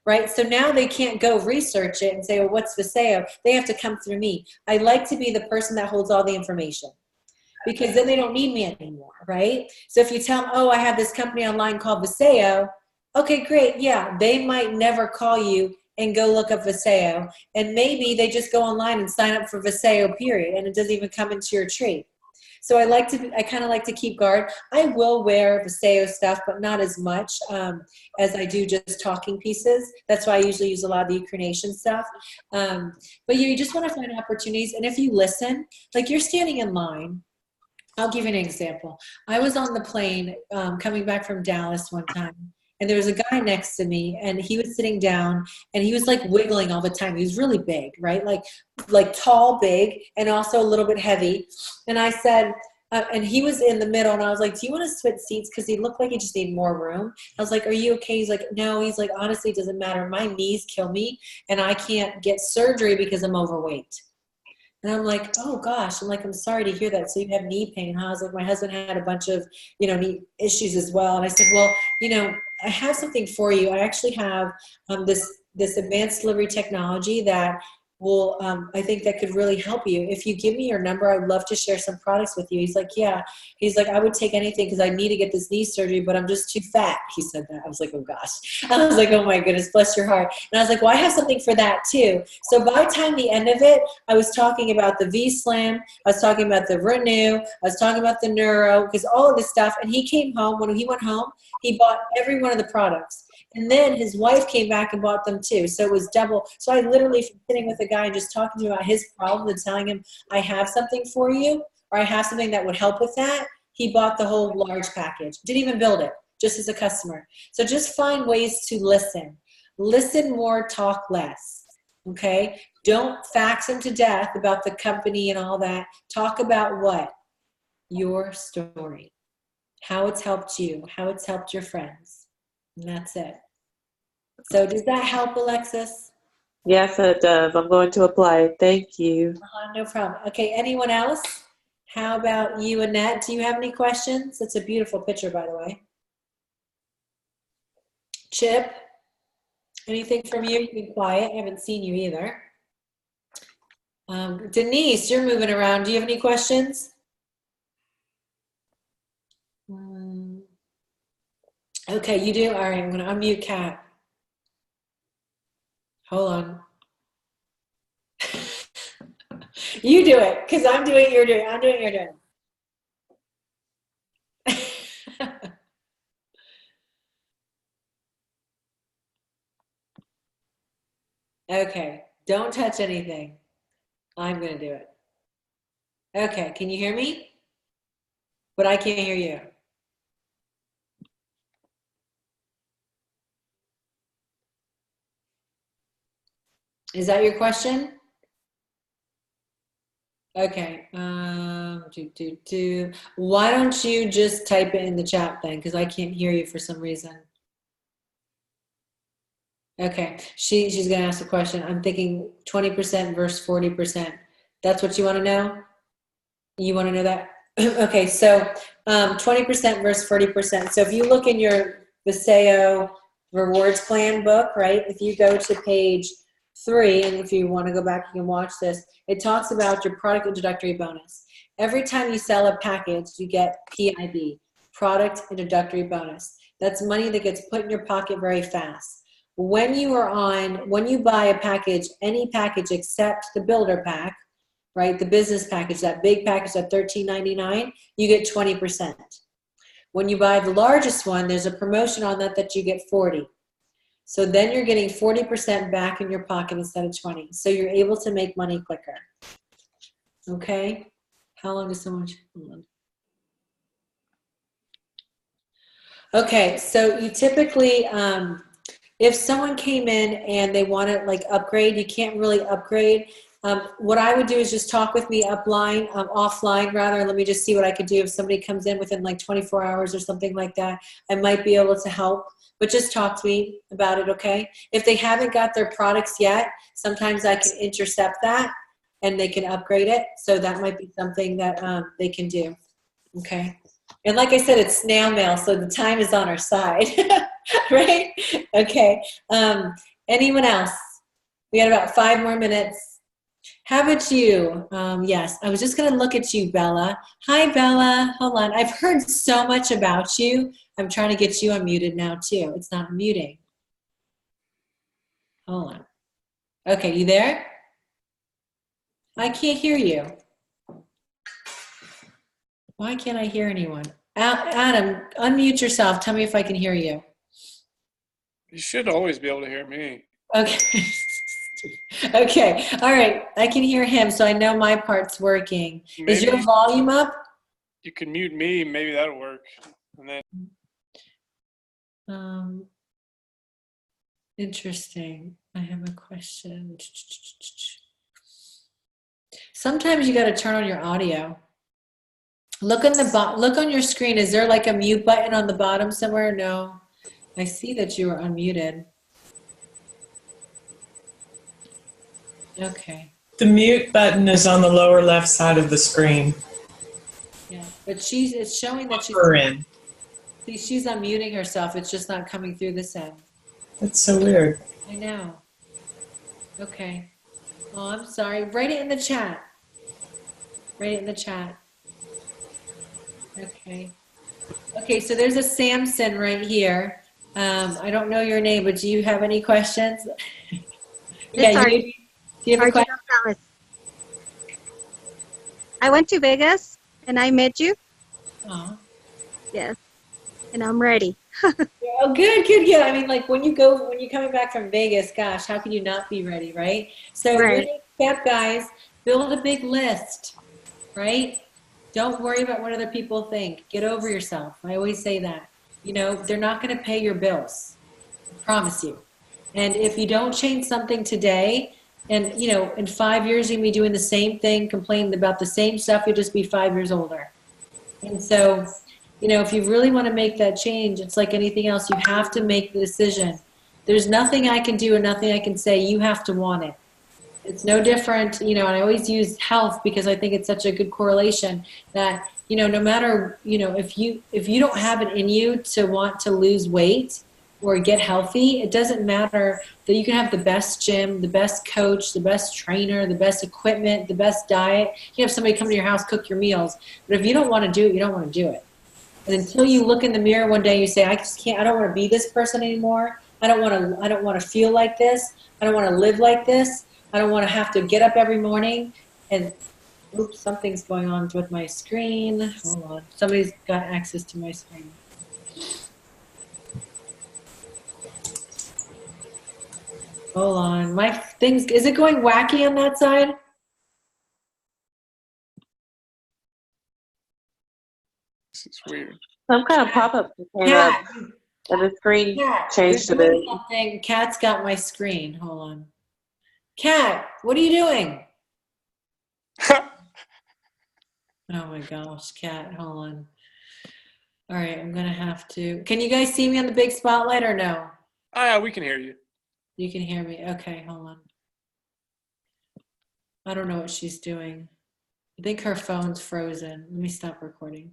Right? So now they can't go research it and say, well, what's Viseo? They have to come through me. I like to be the person that holds all the information, because then they don't need me anymore, right? So if you tell them, oh, I have this company online called Viseo, okay, great, yeah, they might never call you and go look up Viseo, and maybe they just go online and sign up for Viseo, period, and it doesn't even come into your trade. So I kind of like to keep guard. I will wear Viseo stuff, but not as much as I do just talking pieces. That's why I usually use a lot of the Ucreation stuff. But you just want to find opportunities, and if you listen, like you're standing in line. I'll give you an example. I was on the plane coming back from Dallas one time, and there was a guy next to me, and he was sitting down, and he was like wiggling all the time. He was really big, right? Like tall, big, and also a little bit heavy. And I said, and he was in the middle, and I was like, do you want to switch seats? Because he looked like he just needed more room. I was like, are you okay? He's like, no. He's like, honestly, it doesn't matter. My knees kill me, and I can't get surgery because I'm overweight. And I'm like, oh gosh, I'm sorry to hear that. So you have knee pain, huh? I was like, my husband had a bunch of, knee issues as well. And I said, well, I have something for you. I actually have this advanced delivery technology that will, I think that could really help you. If you give me your number, I'd love to share some products with you. He's like, yeah. He's like, I would take anything because I need to get this knee surgery, but I'm just too fat. He said that. I was like, oh gosh. I was like, oh my goodness, bless your heart. And I was like, well, I have something for that too. So by the time the end of it, I was talking about the V-Slam. I was talking about the Renew. I was talking about the Neuro, because all of this stuff. And he came home. When he went home, he bought every one of the products. And then his wife came back and bought them too. So it was double. So I literally, from sitting with a guy and just talking to him about his problem and telling him, I have something for you, or I have something that would help with that, he bought the whole large package. Didn't even build it, just as a customer. So just find ways to listen. Listen more, talk less. Okay? Don't fax him to death about the company and all that. Talk about what? Your story. How it's helped you, how it's helped your friends. And that's it. So does that help, Alexis? Yes, it does. I'm going to apply it. Thank you. No problem. Okay, anyone else? How about you, Annette? Do you have any questions? It's a beautiful picture, by the way. Chip, anything from you? You've been quiet. I haven't seen you either. Denise, you're moving around. Do you have any questions? Okay, you do? All right, I'm going to unmute Kat. Hold on. You do it, because I'm doing, you're doing. I'm doing, you're doing. Okay, don't touch anything. I'm going to do it. Okay, can you hear me? But I can't hear you. Is that your question? Okay. Why don't you just type it in the chat then? Because I can't hear you for some reason. Okay. She's going to ask a question. I'm thinking 20% versus 40%. That's what you want to know? You want to know that? Okay. So 20% versus 40%. So if you look in your Viseo rewards plan book, right? If you go to page 3, and if you want to go back, you can watch this. It talks about your product introductory bonus. Every time you sell a package, you get PIB, product introductory bonus. That's money that gets put in your pocket very fast. When you buy a package, any package except the builder pack, right, the business package, that big package at $13.99, you get 20%. When you buy the largest one, there's a promotion on that you get 40. So then you're getting 40% back in your pocket instead of 20. So you're able to make money quicker. Okay? How long does someone, hold on. Okay, so you typically, if someone came in and they want to like upgrade, you can't really upgrade. What I would do is just talk with me offline rather. Let me just see what I could do. If somebody comes in within like 24 hours or something like that, I might be able to help. But just talk to me about it, okay? If they haven't got their products yet, sometimes I can intercept that and they can upgrade it. So that might be something that they can do, okay? And like I said, it's snail mail, so the time is on our side, right? Okay. Anyone else? We got about 5 more minutes. How about you? Yes, I was just going to look at you, Bella. Hi, Bella. Hold on. I've heard so much about you. I'm trying to get you unmuted now, too. It's not muting. Hold on. Okay, you there? I can't hear you. Why can't I hear anyone? Adam, unmute yourself. Tell me if I can hear you. You should always be able to hear me. Okay. Okay. All right. I can hear him, so I know my part's working. Maybe is your volume up? You can mute me. Maybe that'll work. And then. Interesting. I have a question. Sometimes you got to turn on your audio. Look on your screen. Is there like a mute button on the bottom somewhere? No. I see that you are unmuted. Okay. The mute button is on the lower left side of the screen. Yeah, but it's showing that she's unmuting herself. It's just not coming through this end. That's so weird. I know. Okay. Oh, I'm sorry. Write it in the chat. Write it in the chat. Okay. Okay, so there's a Samson right here. I don't know your name, but do you have any questions? Yeah, do you have a question? I went to Vegas and I met you. Oh. Yes. And I'm ready. Oh, good, good, good. I mean, like when you're coming back from Vegas, gosh, how can you not be ready, right? So Right. your next step, guys, build a big list, right? Don't worry about what other people think. Get over yourself. I always say that. You know, they're not going to pay your bills. I promise you. And if you don't change something today, and, you know, in 5 years, you're going to be doing the same thing, complaining about the same stuff, you'll just be 5 years older. And so, you know, if you really want to make that change, it's like anything else. You have to make the decision. There's nothing I can do and nothing I can say. You have to want it. It's no different, you know, and I always use health because I think it's such a good correlation that, you know, no matter, you know, if you don't have it in you to want to lose weight, or get healthy, it doesn't matter that you can have the best gym, the best coach, the best trainer, the best equipment, the best diet. You can have somebody come to your house, cook your meals. But if you don't want to do it, you don't want to do it. And until you look in the mirror one day, you say, I just can't, I don't want to be this person anymore. I don't want to feel like this. I don't want to live like this. I don't want to have to get up every morning and, oops, something's going on with my screen. Hold on. Somebody's got access to my screen. Hold on. My things, is it going wacky on that side? This is weird. Some kind of pop-up came up, and the screen changed a bit. Something. Kat's got my screen. Hold on. Kat, what are you doing? Oh my gosh, Kat, hold on. All right, I'm gonna have to. Can you guys see me on the big spotlight or no? Oh, yeah, we can hear you. You can hear me. Okay, hold on. I don't know what she's doing. I think her phone's frozen. Let me stop recording.